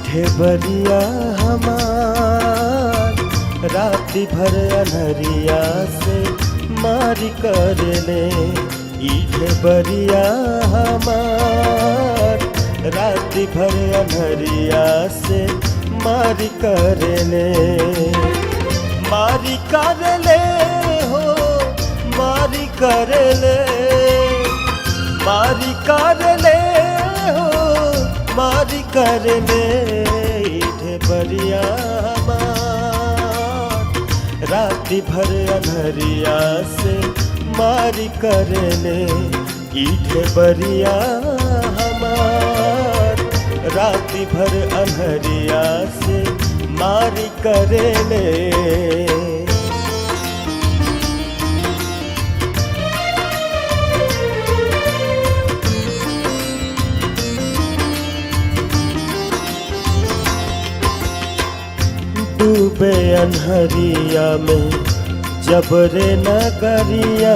ढेबरिया हमार राति भर अनहरिया से मारी करले। ई ढेबरिया हमार राति भर अनहरिया से मारी करले। मारी करले हो मारी करले, मारी करले हो मारी करले। ढेबरिया हमार राति भर अनहरिया से मारी करले। ई ढेबरिया हमार राति भर अनहरिया से मारी करले। डूबे अनहरिया में जबरे नगरिया,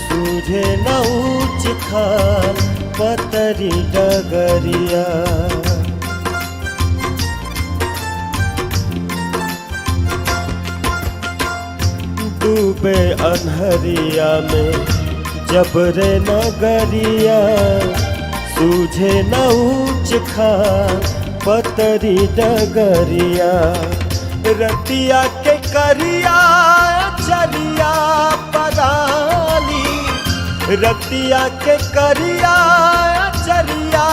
सूझे न ऊंच खाल पतरी डगरिया। डूबे अनहरिया में जबरे नगरिया, सूझे न ऊंच खाल पतरी डगरिया। रतिया के करिया चरिया पराली, रतिया के करिया चरिया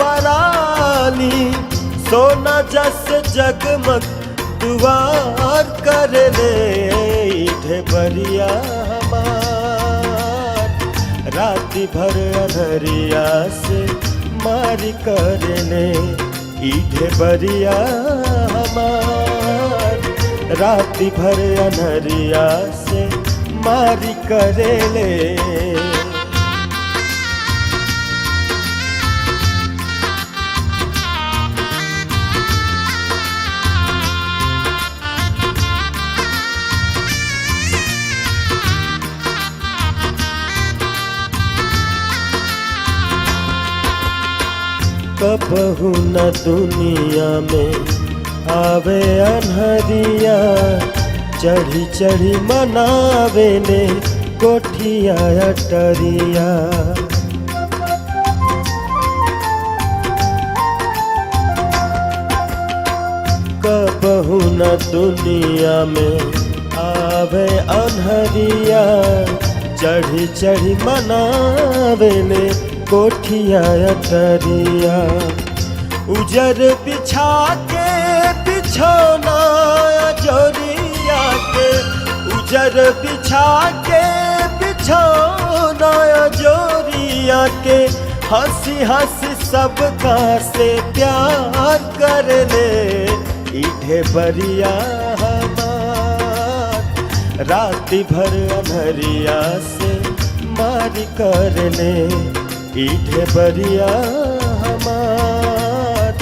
पराली। सोना जस जगमग दुआर करले। ढेबरिया हमार राति भर अनहरिया से मारी करले। ई ढेबरिया हमार राति भर अनहरिया से मारी करले। कबहू न दुनिया में आवे अनहरिया, चढ़ी चढ़ी मनावे ने कोठिया अटरिया। कबहू न दुनिया में आवे अनहरिया, चढ़ी चढ़ी मनावे ने कोठिया अटरिया। उजर बिछा के बिछौना जोरिया के, उजर बिछा के बिछौना जोरिया के। हंसी हंसी सबका से प्यार करले। ई ढेबरिया हमार राति भर अनहरिया से मारी करले। ई ढेबरिया हमार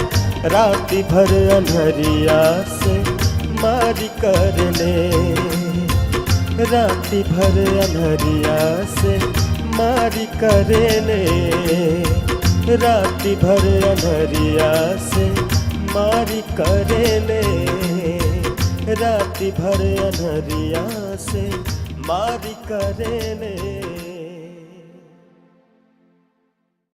राति भर अनहरिया से मारी करले। राति भर अनहरिया से मारी करले। राति भर अनहरिया से मारी करले। राति भर अनहरिया से मारी करले।